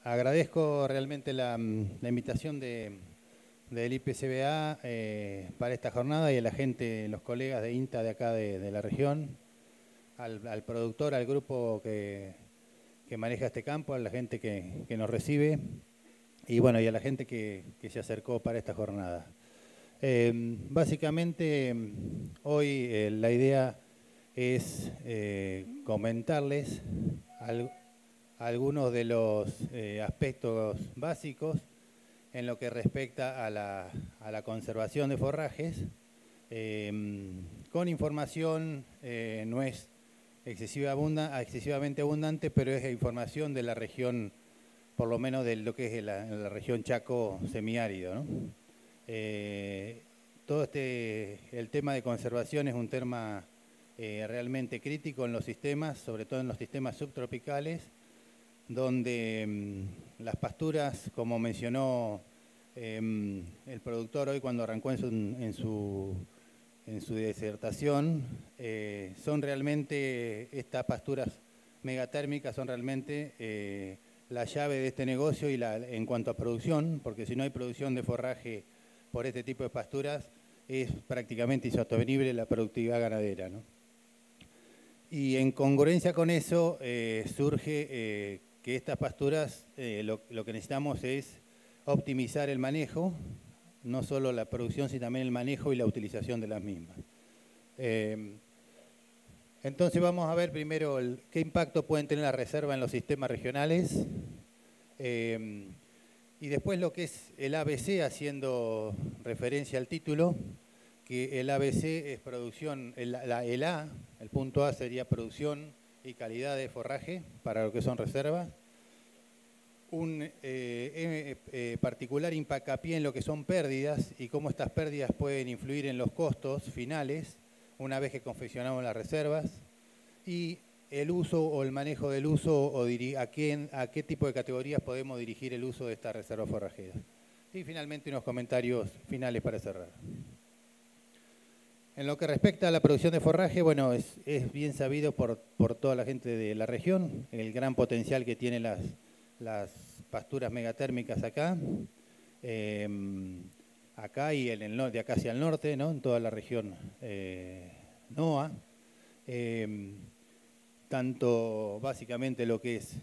agradezco realmente la invitación del IPCBA para esta jornada y a la gente, los colegas de INTA de acá de la región, al productor, al grupo que maneja este campo, a la gente que nos recibe y bueno, y a la gente que se acercó para esta jornada. Básicamente, hoy la idea es comentarles algunos de los aspectos básicos en lo que respecta a la conservación de forrajes, con información, no es excesivamente abundante, pero es información de la región, por lo menos de lo que es la región Chaco semiárido, ¿no? Todo el tema de conservación es un tema realmente crítico en los sistemas, sobre todo en los sistemas subtropicales, donde las pasturas, como mencionó el productor hoy cuando arrancó en su disertación, son realmente, estas pasturas megatérmicas son realmente la llave de este negocio y en cuanto a producción, porque si no hay producción de forraje por este tipo de pasturas, es prácticamente insostenible la productividad ganadera, ¿no? Y en congruencia con eso surge que estas pasturas, lo que necesitamos es optimizar el manejo, no solo la producción, sino también el manejo y la utilización de las mismas. Entonces vamos a ver primero qué impacto pueden tener las reservas en los sistemas regionales y después lo que es el ABC, haciendo referencia al título, que el ABC es producción, el punto A sería producción y calidad de forraje para lo que son reservas. Un particular hincapié en lo que son pérdidas y cómo estas pérdidas pueden influir en los costos finales una vez que confeccionamos las reservas, y el uso o el manejo del uso o a qué tipo de categorías podemos dirigir el uso de estas reservas forrajeras. Y finalmente unos comentarios finales para cerrar. En lo que respecta a la producción de forraje, bueno, es bien sabido por toda la gente de la región el gran potencial que tienen las pasturas megatérmicas acá, acá y de acá hacia el norte, ¿no? En toda la región NOA, tanto básicamente lo que es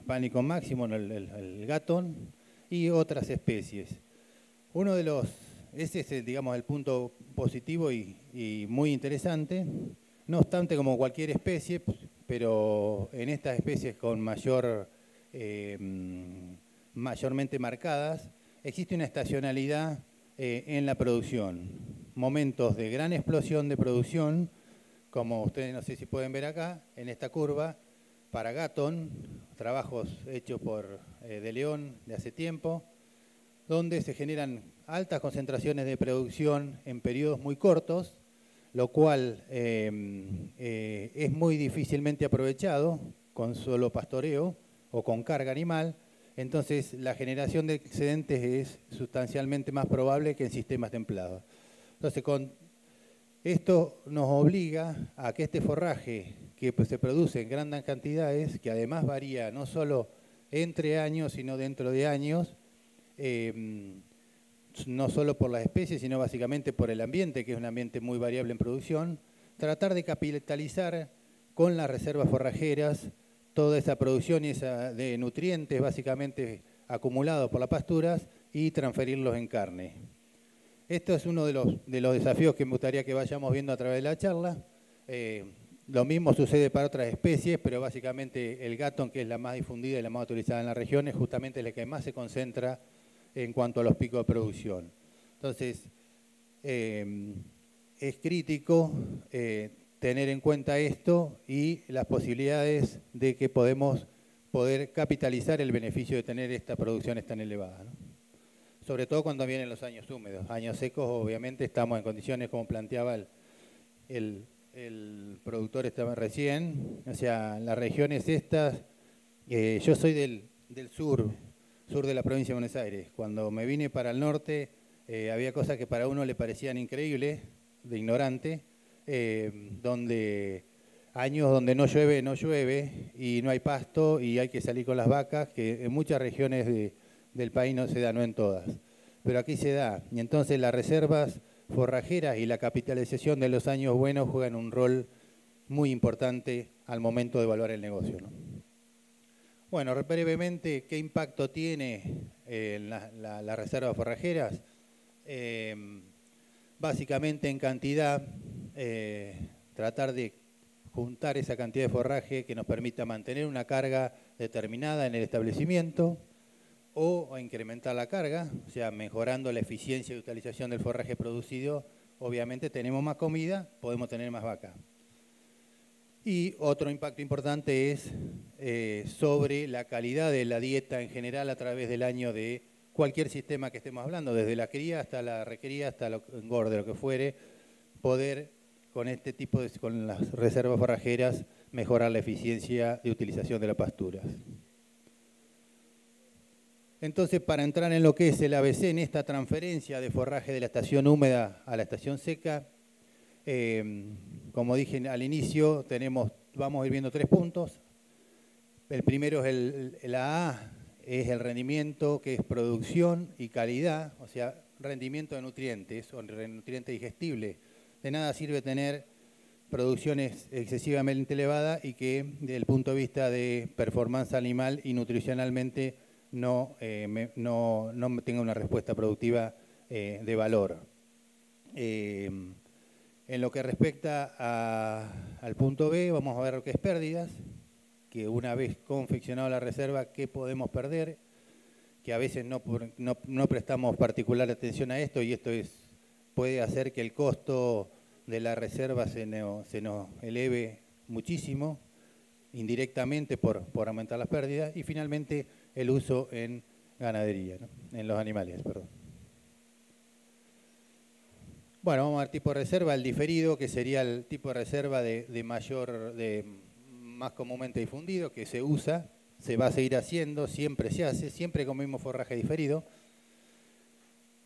pánico máximo, el gatón, y otras especies. Ese es, digamos, el punto positivo y muy interesante, no obstante como cualquier especie, pero en estas especies con mayormente marcadas, existe una estacionalidad en la producción. Momentos de gran explosión de producción, como ustedes no sé si pueden ver acá, en esta curva, para Gatton, trabajos hechos por De León de hace tiempo, donde se generan altas concentraciones de producción en periodos muy cortos, lo cual es muy difícilmente aprovechado con solo pastoreo o con carga animal. Entonces la generación de excedentes es sustancialmente más probable que en sistemas templados. Entonces esto nos obliga a que este forraje que se produce en grandes cantidades, que además varía no solo entre años, sino dentro de años, no solo por las especies, sino básicamente por el ambiente, que es un ambiente muy variable en producción, tratar de capitalizar con las reservas forrajeras toda esa producción y de nutrientes básicamente acumulados por las pasturas y transferirlos en carne. Esto es uno de los desafíos que me gustaría que vayamos viendo a través de la charla. Lo mismo sucede para otras especies, pero básicamente el gatón, que es la más difundida y la más utilizada en la región, es justamente la que más se concentra en cuanto a los picos de producción. Entonces, es crítico tener en cuenta esto y las posibilidades de que poder capitalizar el beneficio de tener estas producciones tan elevadas, ¿no? Sobre todo cuando vienen los años húmedos. Años secos, obviamente, estamos en condiciones como planteaba el productor recién, o sea, las regiones estas, yo soy del sur de la provincia de Buenos Aires. Cuando me vine para el norte, había cosas que para uno le parecían increíbles, de ignorante, donde años donde no llueve, y no hay pasto y hay que salir con las vacas, que en muchas regiones del país no se da, no en todas. Pero aquí se da. Y entonces las reservas forrajeras y la capitalización de los años buenos juegan un rol muy importante al momento de evaluar el negocio, ¿no? Bueno, brevemente, ¿qué impacto tiene las reservas forrajeras? Básicamente en cantidad, tratar de juntar esa cantidad de forraje que nos permita mantener una carga determinada en el establecimiento o incrementar la carga, o sea, mejorando la eficiencia de utilización del forraje producido. Obviamente tenemos más comida, podemos tener más vaca. Y otro impacto importante es sobre la calidad de la dieta en general a través del año de cualquier sistema que estemos hablando, desde la cría hasta la recría, hasta el engorde, lo que fuere, poder con este tipo con las reservas forrajeras mejorar la eficiencia de utilización de las pasturas. Entonces, para entrar en lo que es el ABC, en esta transferencia de forraje de la estación húmeda a la estación seca, como dije al inicio, vamos a ir viendo 3 puntos. El primero es la A, es el rendimiento, que es producción y calidad, o sea, rendimiento de nutrientes o nutriente digestible. De nada sirve tener producciones excesivamente elevadas y que desde el punto de vista de performance animal y nutricionalmente no tenga una respuesta productiva de valor. En lo que respecta al punto B, vamos a ver lo que es pérdidas, que una vez confeccionada la reserva, ¿qué podemos perder? Que a veces no prestamos particular atención a esto y esto puede hacer que el costo de la reserva se nos eleve muchísimo, indirectamente por aumentar las pérdidas, y finalmente el uso en ganadería, ¿no? En los animales, perdón. Bueno, vamos a ver tipo de reserva, el diferido, que sería el tipo de reserva más comúnmente difundido, que se usa, se va a seguir haciendo, siempre se hace, siempre comemos forraje diferido,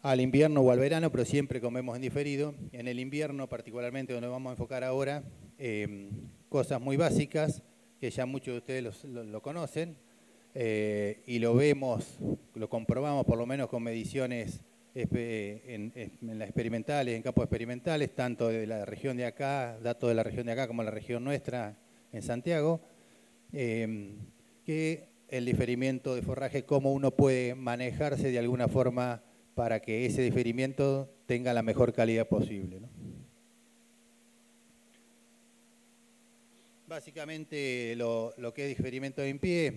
al invierno o al verano, pero siempre comemos en diferido. En el invierno, particularmente donde vamos a enfocar ahora, cosas muy básicas, que ya muchos de ustedes lo conocen, y lo comprobamos por lo menos con mediciones en las experimentales, en campos experimentales, tanto de la región de acá, datos de la región de acá como la región nuestra en Santiago, que el diferimiento de forraje, cómo uno puede manejarse de alguna forma para que ese diferimiento tenga la mejor calidad posible, ¿no? Básicamente lo que es diferimiento en pie,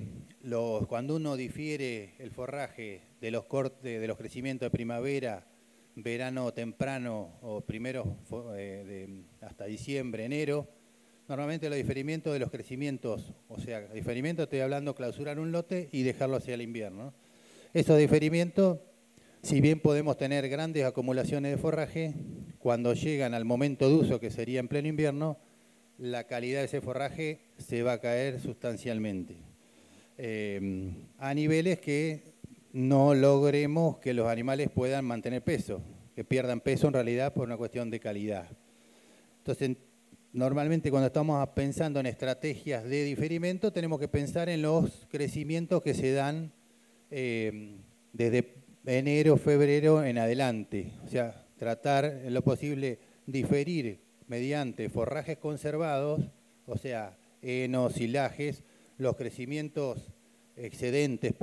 cuando uno difiere el forraje de los crecimientos de primavera, verano temprano o primero hasta diciembre, enero, normalmente los diferimientos de los crecimientos, o sea, diferimiento estoy hablando clausurar un lote y dejarlo hacia el invierno, ¿no? Esos diferimientos, si bien podemos tener grandes acumulaciones de forraje, cuando llegan al momento de uso, que sería en pleno invierno, la calidad de ese forraje se va a caer sustancialmente. A niveles que no logremos que los animales puedan mantener peso, que pierdan peso en realidad por una cuestión de calidad. Entonces, normalmente cuando estamos pensando en estrategias de diferimiento, tenemos que pensar en los crecimientos que se dan desde enero, febrero en adelante. O sea, tratar en lo posible diferir mediante forrajes conservados, o sea, henos, silajes, los crecimientos excedentes,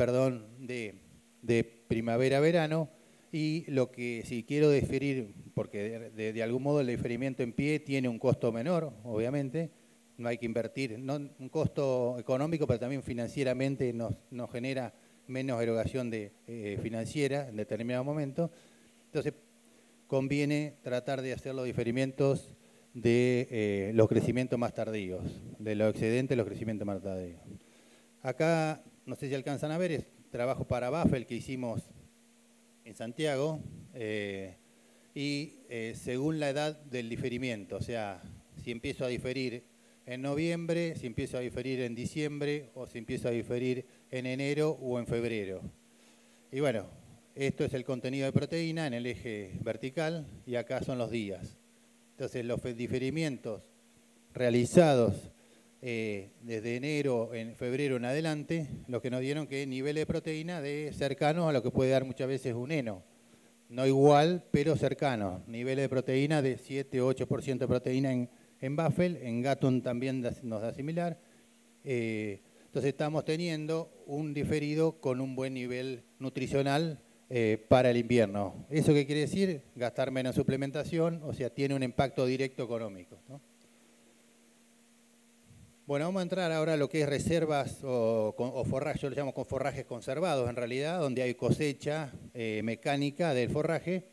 de primavera-verano, y lo que si quiero diferir, porque de algún modo el diferimiento en pie tiene un costo menor, obviamente, no hay que invertir, no un costo económico, pero también financieramente nos genera menos erogación financiera en determinado momento. Entonces, conviene tratar de hacer los diferimientos de los crecimientos más tardíos, de los excedentes, los crecimientos más tardíos. Acá, no sé si alcanzan a ver, es trabajo para Baffel que hicimos en Santiago, según la edad del diferimiento, o sea, si empiezo a diferir en noviembre, si empiezo a diferir en diciembre, o si empiezo a diferir en enero o en febrero. Y bueno, esto es el contenido de proteína en el eje vertical y acá son los días. Entonces los diferimientos realizados desde enero, en febrero en adelante, lo que nos dieron que niveles de proteína de cercanos a lo que puede dar muchas veces un heno. No igual, pero cercano. Niveles de proteína de 7 o 8% de proteína en Buffel, en Gatton también nos da similar. Entonces estamos teniendo un diferido con un buen nivel nutricional para el invierno. ¿Eso qué quiere decir? Gastar menos suplementación, o sea, tiene un impacto directo económico, ¿no? Bueno, vamos a entrar ahora a lo que es reservas o forraje, yo lo llamo con forrajes conservados en realidad, donde hay cosecha mecánica del forraje.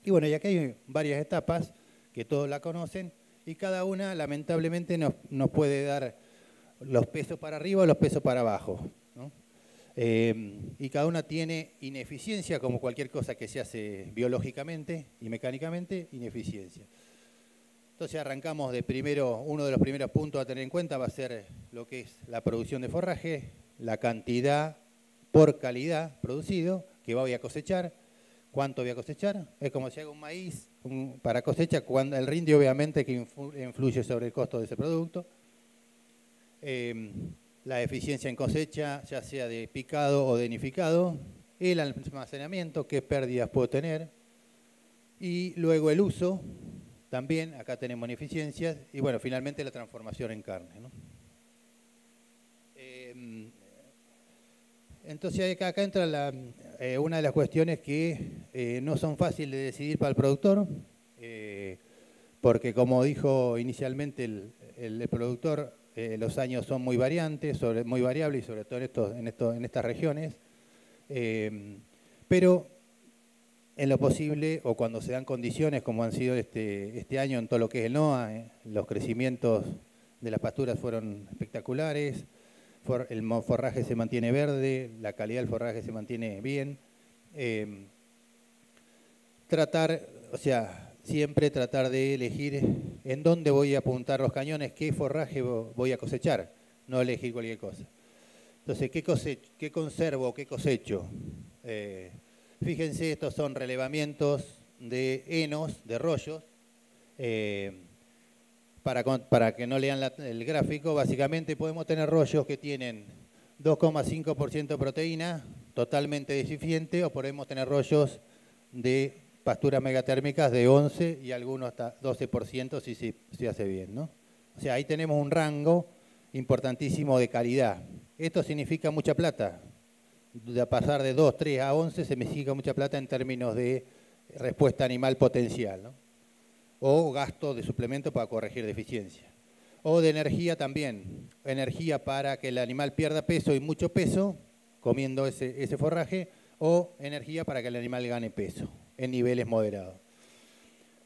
Y bueno, y aquí hay varias etapas que todos la conocen y cada una lamentablemente nos puede dar los pesos para arriba o los pesos para abajo, ¿no? Y cada una tiene ineficiencia, como cualquier cosa que se hace biológicamente y mecánicamente, ineficiencia. Entonces arrancamos de primero, uno de los primeros puntos a tener en cuenta va a ser lo que es la producción de forraje, la cantidad por calidad producido que voy a cosechar, cuánto voy a cosechar. Es como si hago un maíz para cosecha, cuando el rinde obviamente que influye sobre el costo de ese producto. La eficiencia en cosecha, ya sea de picado o de nificado, el almacenamiento, qué pérdidas puedo tener, y luego el uso. También acá tenemos ineficiencias y bueno, finalmente la transformación en carne, ¿no? Entonces acá entra una de las cuestiones que no son fáciles de decidir para el productor, porque como dijo inicialmente el productor, los años son muy variantes, muy variables y sobre todo en estas regiones, pero en lo posible, o cuando se dan condiciones como han sido este año en todo lo que es el NOA, los crecimientos de las pasturas fueron espectaculares, el forraje se mantiene verde, la calidad del forraje se mantiene bien. Siempre tratar de elegir en dónde voy a apuntar los cañones, qué forraje voy a cosechar, no elegir cualquier cosa. Entonces, ¿qué conservo, qué cosecho? Fíjense, estos son relevamientos de henos, de rollos. Para que no lean el gráfico, básicamente podemos tener rollos que tienen 2,5% de proteína, totalmente deficiente, o podemos tener rollos de pasturas megatérmicas de 11 y algunos hasta 12% si se hace bien, ¿no? O sea, ahí tenemos un rango importantísimo de calidad. Esto significa mucha plata. De pasar de 2, 3 a 11 se me significa mucha plata en términos de respuesta animal potencial, ¿no? O gasto de suplemento para corregir deficiencia. O de energía también, energía para que el animal pierda peso y mucho peso comiendo ese forraje, o energía para que el animal gane peso en niveles moderados.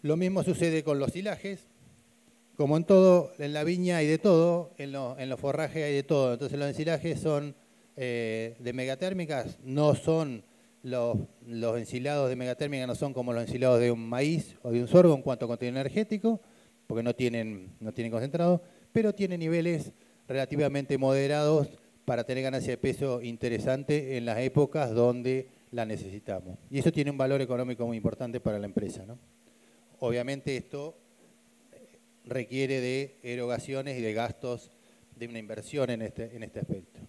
Lo mismo sucede con los silajes. Como en todo, en la viña hay de todo, en los forrajes hay de todo. Entonces los ensilajes son de megatérmicas, no son los ensilados de megatérmica, no son como los ensilados de un maíz o de un sorgo en cuanto a contenido energético, porque no tienen concentrado, pero tienen niveles relativamente moderados para tener ganancia de peso interesante en las épocas donde la necesitamos. Y eso tiene un valor económico muy importante para la empresa, ¿no? Obviamente esto requiere de erogaciones y de gastos de una inversión en este aspecto.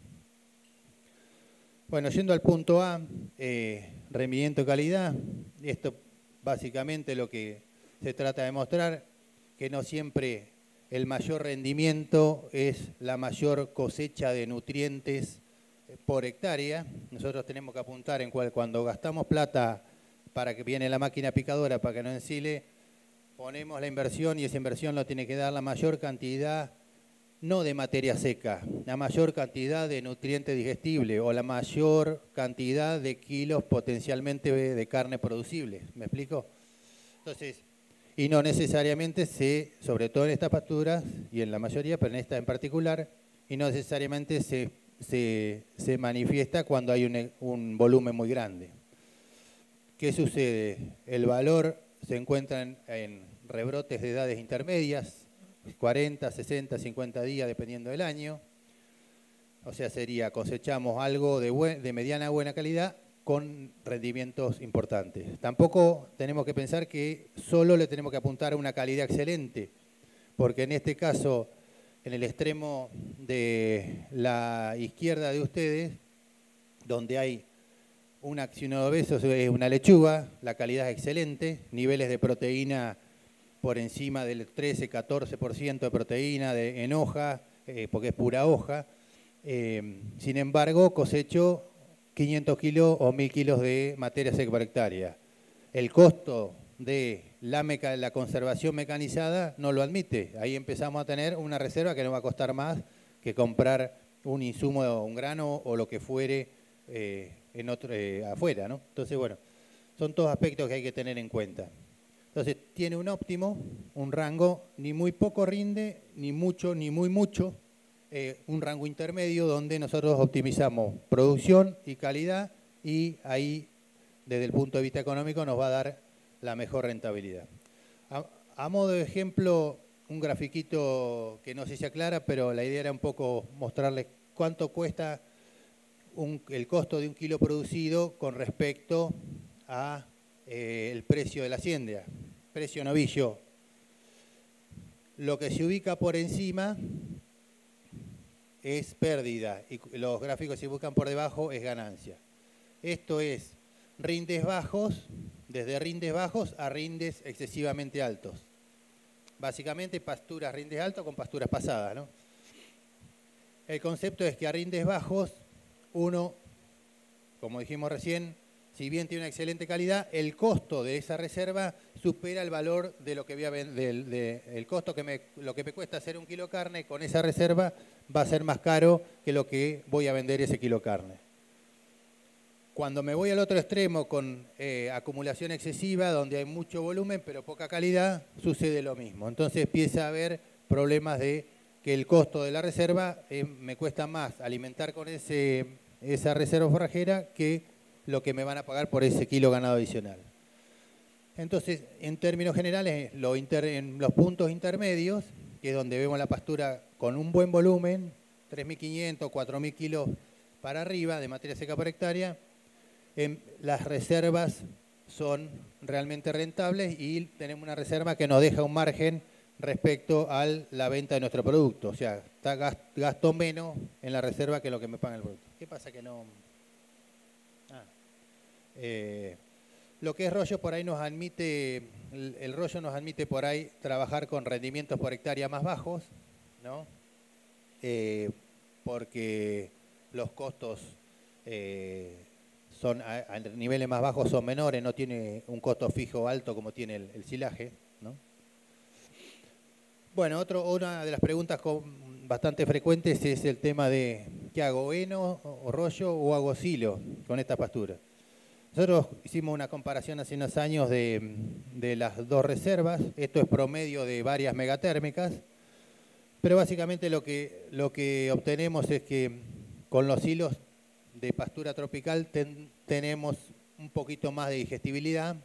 Bueno, yendo al punto A, rendimiento y calidad, esto básicamente lo que se trata de mostrar, que no siempre el mayor rendimiento es la mayor cosecha de nutrientes por hectárea. Nosotros tenemos que apuntar cuando gastamos plata para que viene la máquina picadora para que no ensile, ponemos la inversión y esa inversión lo tiene que dar la mayor cantidad, no de materia seca, la mayor cantidad de nutriente digestible o la mayor cantidad de kilos potencialmente de carne producible. ¿Me explico? Entonces, y no necesariamente sobre todo en estas pasturas y en la mayoría, pero en esta en particular, y no necesariamente se manifiesta cuando hay un volumen muy grande. ¿Qué sucede? El valor se encuentra en rebrotes de edades intermedias, 40, 60, 50 días dependiendo del año. O sea, cosechamos algo de mediana buena calidad con rendimientos importantes. Tampoco tenemos que pensar que solo le tenemos que apuntar a una calidad excelente, porque en este caso en el extremo de la izquierda de ustedes, donde hay un accionado obeso, es una lechuga, la calidad es excelente, niveles de proteína por encima del 13-14% de proteína en hoja, porque es pura hoja. Sin embargo, cosecho 500 kilos o 1000 kilos de materia seca por hectárea. El costo de la conservación mecanizada no lo admite. Ahí empezamos a tener una reserva que no va a costar más que comprar un insumo, un grano o lo que fuere afuera, ¿no? Entonces, bueno, son todos aspectos que hay que tener en cuenta. Entonces, tiene un óptimo, un rango, ni muy poco rinde, ni mucho, ni muy mucho, un rango intermedio donde nosotros optimizamos producción y calidad y ahí, desde el punto de vista económico, nos va a dar la mejor rentabilidad. A modo de ejemplo, un grafiquito que no sé si se aclara, pero la idea era un poco mostrarles cuánto cuesta el costo de un kilo producido con respecto a el precio de la hacienda, precio novillo. Lo que se ubica por encima es pérdida y los gráficos que se buscan por debajo es ganancia. Esto es rindes bajos, desde rindes bajos a rindes excesivamente altos. Básicamente pasturas rindes altos con pasturas pasadas, ¿no? El concepto es que a rindes bajos uno, como dijimos recién, si bien tiene una excelente calidad, el costo de esa reserva supera el valor de lo que voy a vender, el costo lo que me cuesta hacer un kilo de carne con esa reserva va a ser más caro que lo que voy a vender ese kilo de carne. Cuando me voy al otro extremo con acumulación excesiva, donde hay mucho volumen pero poca calidad, sucede lo mismo. Entonces empieza a haber problemas de que el costo de la reserva me cuesta más alimentar con esa reserva forrajera que lo que me van a pagar por ese kilo ganado adicional. Entonces, en términos generales, en los puntos intermedios, que es donde vemos la pastura con un buen volumen, 3.500, 4.000 kilos para arriba de materia seca por hectárea, las reservas son realmente rentables y tenemos una reserva que nos deja un margen respecto a la venta de nuestro producto. O sea, gasto menos en la reserva que lo que me paga el producto. ¿Qué pasa que no? Lo que es rollo por ahí nos admite, el rollo nos admite por ahí trabajar con rendimientos por hectárea más bajos, ¿no? Porque los costos son a niveles más bajos son menores, no tiene un costo fijo alto como tiene el silaje, ¿no? Bueno, una de las preguntas bastante frecuentes es el tema de ¿qué hago, heno o rollo o hago silo con esta pastura? Nosotros hicimos una comparación hace unos años de las dos reservas. Esto es promedio de varias megatérmicas, pero básicamente lo que obtenemos es que con los hilos de pastura tropical tenemos un poquito más de digestibilidad,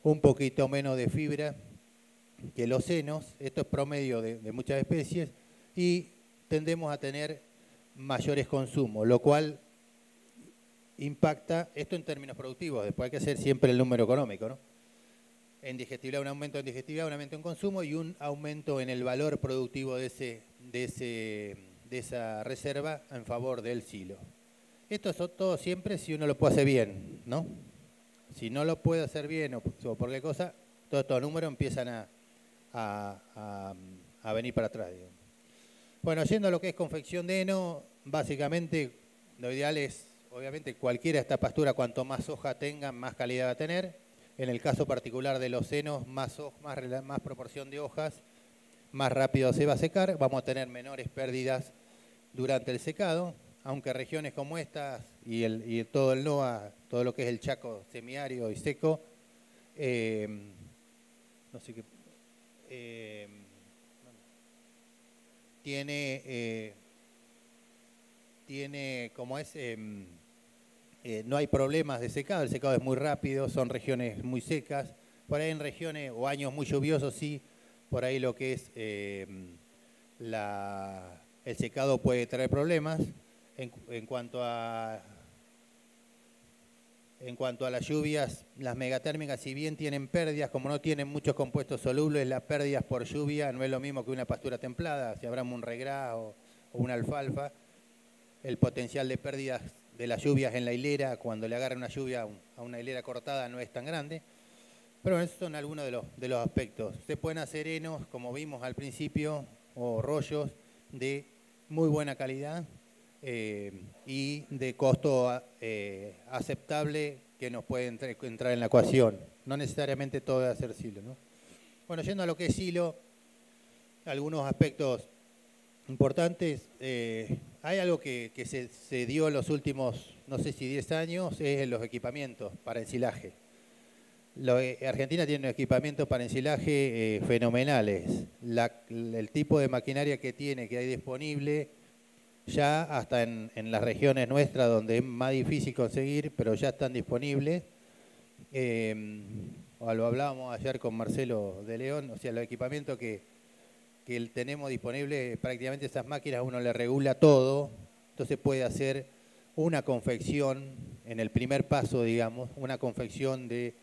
un poquito menos de fibra que los henos. Esto es promedio de muchas especies y tendemos a tener mayores consumos, lo cual impacta esto en términos productivos. Después hay que hacer siempre el número económico, ¿no? En digestibilidad, un aumento en digestibilidad, un aumento en consumo y un aumento en el valor productivo de esa reserva en favor del silo. Esto es todo siempre si uno lo puede hacer bien, ¿no? Si no lo puede hacer bien o por qué cosa, todos estos números empiezan a venir para atrás, digamos. Bueno, yendo a lo que es confección de heno, básicamente lo ideal es, obviamente, cualquiera de esta pastura, cuanto más hoja tenga, más calidad va a tener. En el caso particular de los henos, más proporción de hojas, más rápido se va a secar. Vamos a tener menores pérdidas durante el secado, aunque regiones como estas y todo el NOA, todo lo que es el Chaco semiárido y seco, no sé qué, tiene como es... no hay problemas de secado, el secado es muy rápido, son regiones muy secas. Por ahí en regiones o años muy lluviosos sí, por ahí lo que es el secado puede traer problemas. En cuanto a En cuanto a las lluvias, las megatérmicas, si bien tienen pérdidas, como no tienen muchos compuestos solubles, las pérdidas por lluvia no es lo mismo que una pastura templada. Si hablamos un regrá o una alfalfa, el potencial de pérdidas de las lluvias en la hilera, cuando le agarra una lluvia a una hilera cortada, no es tan grande. Pero esos son algunos de los aspectos. Se pueden hacer henos, como vimos al principio, o rollos de muy buena calidad y de costo aceptable que nos puede entrar en la ecuación. No necesariamente todo debe ser silo, ¿no? Bueno, yendo a lo que es silo, algunos aspectos importantes. Hay algo que se dio en los últimos, no sé si 10 años, es los equipamientos para ensilaje. Argentina tiene equipamientos para ensilaje fenomenales. El tipo de maquinaria que tiene, que hay disponible, ya hasta en las regiones nuestras donde es más difícil conseguir, pero ya están disponibles. Lo hablábamos ayer con Marcelo de León, o sea, los equipamientos que tenemos disponibles, prácticamente esas máquinas uno le regula todo, entonces puede hacer una confección, en el primer paso, digamos, una confección de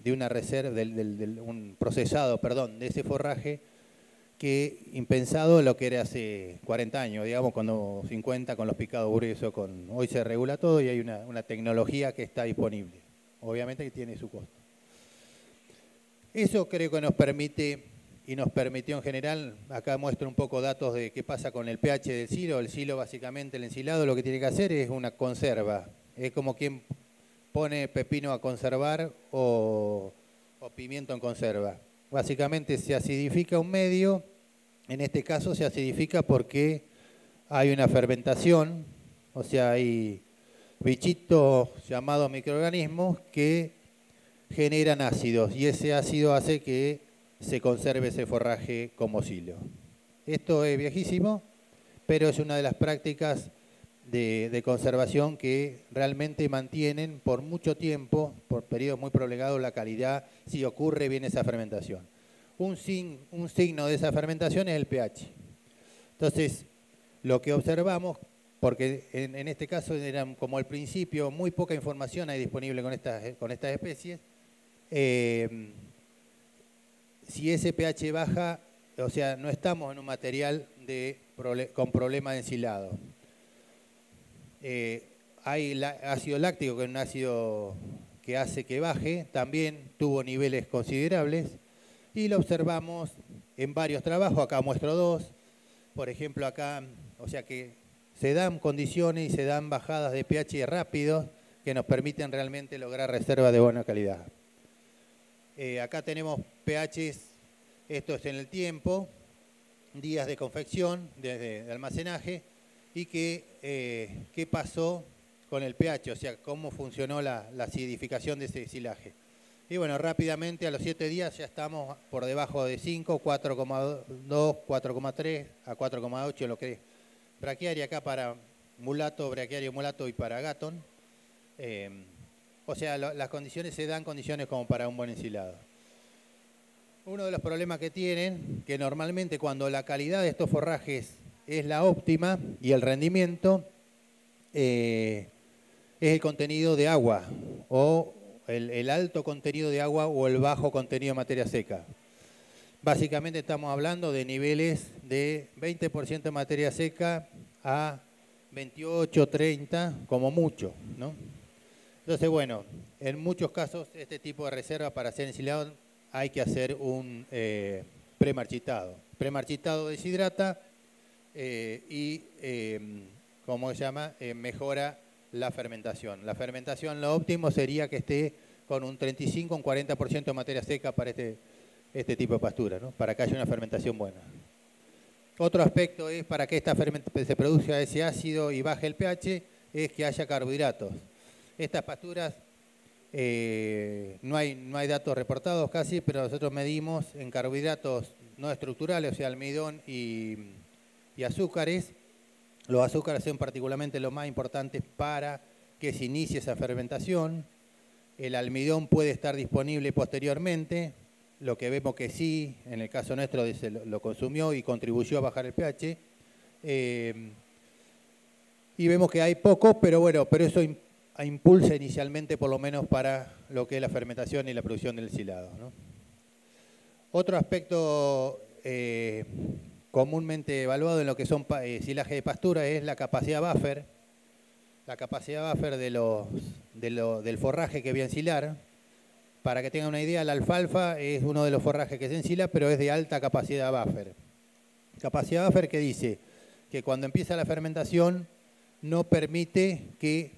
una reserva, un procesado, perdón, de ese forraje, que impensado lo que era hace 40 años, digamos, cuando 50 con los picados gruesos, hoy se regula todo y hay una tecnología que está disponible. Obviamente que tiene su costo. Eso creo que nos permite y nos permitió en general, acá muestro un poco datos de qué pasa con el pH del silo. El silo, básicamente, el ensilado, lo que tiene que hacer es una conserva. Es como quien pone pepino a conservar o pimiento en conserva. Básicamente se acidifica un medio, en este caso se acidifica porque hay una fermentación, o sea, hay bichitos llamados microorganismos que generan ácidos y ese ácido hace que se conserve ese forraje como silo. Esto es viejísimo, pero es una de las prácticas de conservación que realmente mantienen por mucho tiempo, por periodos muy prolongados, la calidad si ocurre bien esa fermentación. Un signo de esa fermentación es el pH. Entonces, lo que observamos, porque en este caso era como al principio muy poca información hay disponible con estas especies, si ese pH baja, o sea, no estamos en un material con problema de ensilado. Hay ácido láctico, que es un ácido que hace que baje, también tuvo niveles considerables y lo observamos en varios trabajos. Acá muestro dos. Por ejemplo, acá, o sea que se dan condiciones y se dan bajadas de pH rápidos que nos permiten realmente lograr reservas de buena calidad. Acá tenemos pHs, esto es en el tiempo, días de confección, de almacenaje, y qué pasó con el pH, o sea, cómo funcionó la acidificación de ese silaje. Y bueno, rápidamente a los 7 días ya estamos por debajo de 5, 4,2, 4,3 a 4,8, lo que es braquiaria acá para mulato, braquiario mulato y para gatón. O sea, las condiciones se dan condiciones como para un buen ensilado. Uno de los problemas que tienen, que normalmente cuando la calidad de estos forrajes es la óptima y el rendimiento, es el contenido de agua, o el alto contenido de agua o el bajo contenido de materia seca. Básicamente estamos hablando de niveles de 20% de materia seca a 28, 30, como mucho, ¿no? Entonces, bueno, en muchos casos este tipo de reserva para ser ensilado hay que hacer un premarchitado. Premarchitado deshidrata y, ¿cómo se llama? Mejora la fermentación. La fermentación, lo óptimo sería que esté con un 35 o un 40% de materia seca para este tipo de pastura, ¿no? Para que haya una fermentación buena. Otro aspecto es para que se produzca ese ácido y baje el pH, es que haya carbohidratos. Estas pasturas, no hay datos reportados casi, pero nosotros medimos en carbohidratos no estructurales, o sea, almidón y azúcares. Los azúcares son particularmente los más importantes para que se inicie esa fermentación. El almidón puede estar disponible posteriormente, lo que vemos que sí, en el caso nuestro lo consumió y contribuyó a bajar el pH. Y vemos que hay poco, pero bueno, pero eso impulsa inicialmente, por lo menos para lo que es la fermentación y la producción del silado, ¿no? Otro aspecto comúnmente evaluado en lo que son silajes de pastura es la capacidad buffer. La capacidad buffer del forraje que voy a ensilar. Para que tengan una idea, la alfalfa es uno de los forrajes que se ensila, pero es de alta capacidad buffer. Capacidad buffer que dice que cuando empieza la fermentación no permite que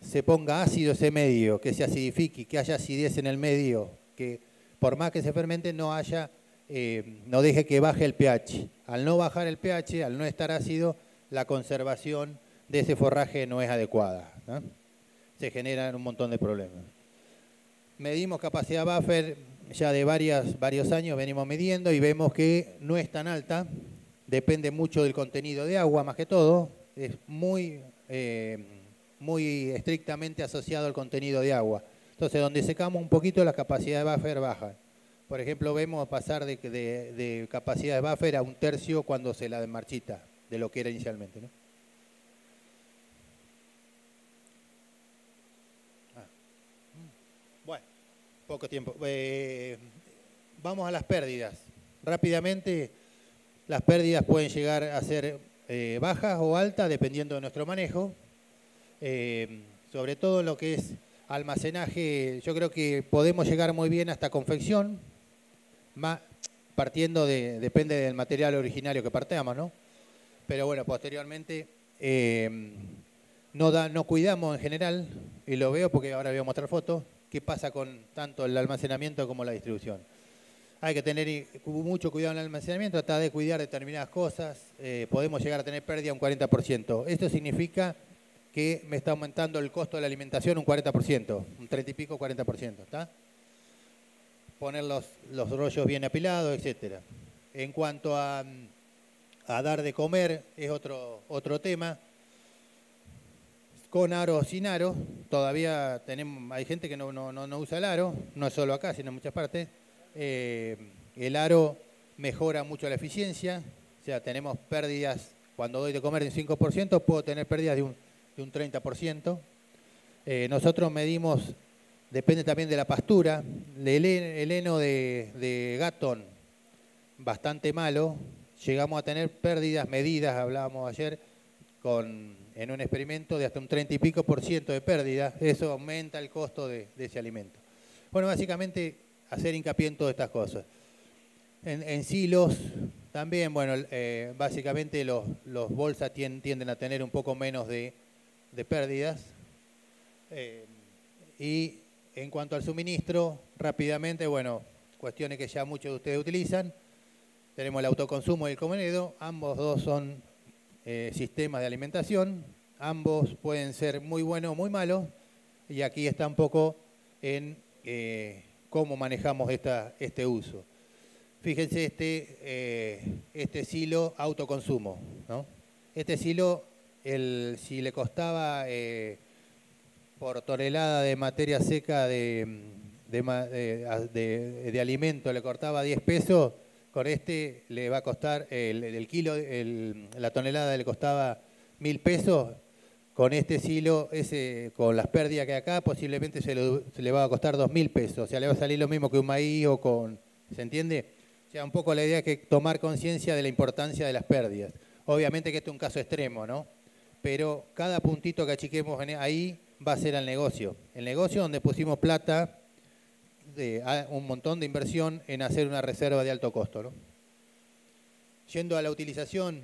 se ponga ácido ese medio, que se acidifique, que haya acidez en el medio, que por más que se fermente no deje que baje el pH. Al no bajar el pH, al no estar ácido, la conservación de ese forraje no es adecuada, ¿no? Se generan un montón de problemas. Medimos capacidad buffer ya de varios años, venimos midiendo y vemos que no es tan alta, depende mucho del contenido de agua más que todo, es muy estrictamente asociado al contenido de agua. Entonces, donde secamos un poquito, la capacidad de buffer baja. Por ejemplo, vemos pasar de capacidad de buffer a 1/3 cuando se la desmarchita de lo que era inicialmente, ¿no? Bueno, poco tiempo. Vamos a las pérdidas. Rápidamente, las pérdidas pueden llegar a ser bajas o altas dependiendo de nuestro manejo. Sobre todo en lo que es almacenaje, yo creo que podemos llegar muy bien hasta confección, depende del material originario que partamos, ¿no? Pero bueno, posteriormente no cuidamos en general, y lo veo porque ahora voy a mostrar fotos, qué pasa con tanto el almacenamiento como la distribución. Hay que tener mucho cuidado en el almacenamiento, tratar de cuidar determinadas cosas, podemos llegar a tener pérdida un 40%. Esto significa que me está aumentando el costo de la alimentación un 40%, un 30 y pico, 40%, ¿está? Poner los rollos bien apilados, etc. En cuanto a dar de comer, es otro tema. Con aro o sin aro, todavía hay gente que no usa el aro, no es solo acá, sino en muchas partes. El aro mejora mucho la eficiencia, o sea, tenemos pérdidas, cuando doy de comer de un 5%, puedo tener pérdidas de un 30%. Nosotros medimos, depende también de la pastura, el heno de Gatton, bastante malo, llegamos a tener pérdidas medidas, hablábamos ayer, en un experimento de hasta un 30 y pico % de pérdida. Eso aumenta el costo de ese alimento. Bueno, básicamente hacer hincapié en todas estas cosas. En silos también, bueno, básicamente los bolsas tienden a tener un poco menos de pérdidas. Y en cuanto al suministro, rápidamente, bueno, cuestiones que ya muchos de ustedes utilizan. Tenemos el autoconsumo y el comedo, ambos dos son sistemas de alimentación, ambos pueden ser muy buenos o muy malos, y aquí está un poco en cómo manejamos este uso. Fíjense este silo autoconsumo, ¿no? Este silo, si le costaba por tonelada de materia seca de alimento, le cortaba 10 pesos, con este le va a costar, la tonelada le costaba 1.000 pesos, con este silo, con las pérdidas que hay acá, posiblemente se le va a costar 2.000 pesos, o sea, le va a salir lo mismo que un maíz o ¿se entiende? O sea, un poco la idea es que tomar conciencia de la importancia de las pérdidas. Obviamente que este es un caso extremo, ¿no? Pero cada puntito que achiquemos ahí va a ser el negocio donde pusimos plata, un montón de inversión en hacer una reserva de alto costo, ¿no? Yendo a la utilización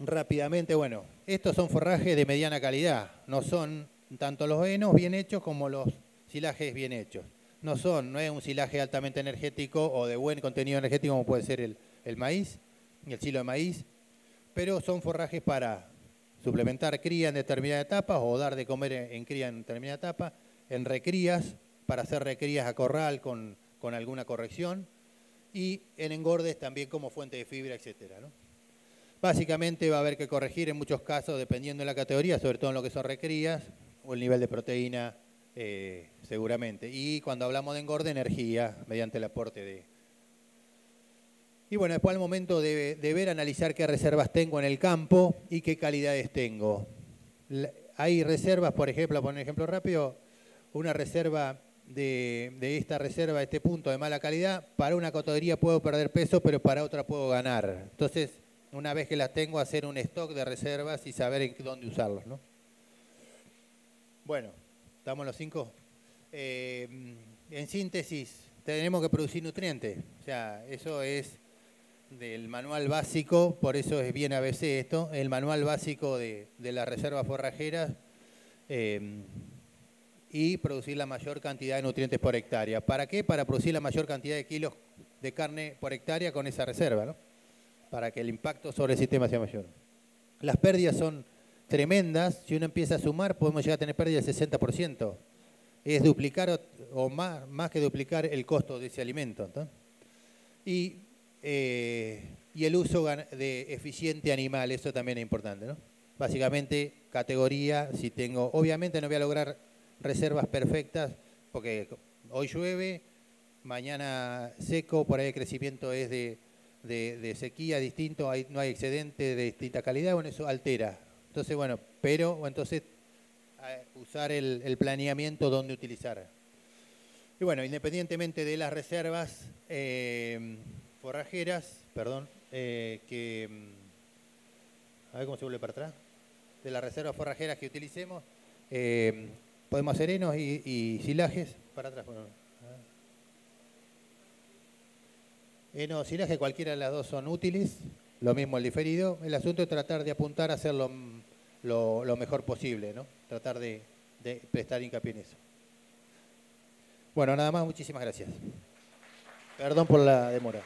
rápidamente, bueno, estos son forrajes de mediana calidad, no son tanto los henos bien hechos como los silajes bien hechos. No es un silaje altamente energético o de buen contenido energético como puede ser el maíz, el silo de maíz, pero son forrajes para suplementar cría en determinada etapa o dar de comer en cría en determinada etapa, en recrías, para hacer recrías a corral con alguna corrección, y en engordes también como fuente de fibra, etcétera, ¿no? Básicamente va a haber que corregir en muchos casos, dependiendo de la categoría, sobre todo en lo que son recrías, o el nivel de proteína, seguramente. Y cuando hablamos de engorde, energía, mediante el aporte de... Y bueno, después al momento de ver, analizar qué reservas tengo en el campo y qué calidades tengo. hay reservas, por ejemplo, por un ejemplo rápido, una reserva de esta reserva, de este punto de mala calidad, para una categoría puedo perder peso, pero para otra puedo ganar. Entonces, una vez que las tengo, hacer un stock de reservas y saber en dónde usarlos, ¿no? Bueno, ¿estamos los 5? En síntesis, tenemos que producir nutrientes. O sea, eso es del manual básico, por eso es bien ABC esto, el manual básico de las reservas forrajeras, y producir la mayor cantidad de nutrientes por hectárea. ¿Para qué? Para producir la mayor cantidad de kilos de carne por hectárea con esa reserva, ¿no? Para que el impacto sobre el sistema sea mayor. Las pérdidas son tremendas. Si uno empieza a sumar, podemos llegar a tener pérdidas del 60%. Es duplicar o más que duplicar el costo de ese alimento, ¿no? Y el uso de eficiente animal, eso también es importante, ¿no? Básicamente, categoría, si tengo, obviamente no voy a lograr reservas perfectas, porque hoy llueve, mañana seco, por ahí el crecimiento es de sequía distinto, no hay excedente de distinta calidad, bueno, eso altera. Entonces, bueno, pero entonces usar el planeamiento donde utilizar. Y bueno, independientemente de las reservas forrajeras, perdón, a ver cómo se vuelve para atrás, de las reservas forrajeras que utilicemos, podemos hacer henos y silajes, para atrás. Bueno, heno, silaje, cualquiera de las dos son útiles, lo mismo el diferido. El asunto es tratar de apuntar a hacerlo lo mejor posible, ¿no? Tratar de prestar hincapié en eso. Bueno, nada más, muchísimas gracias. Perdón por la demora.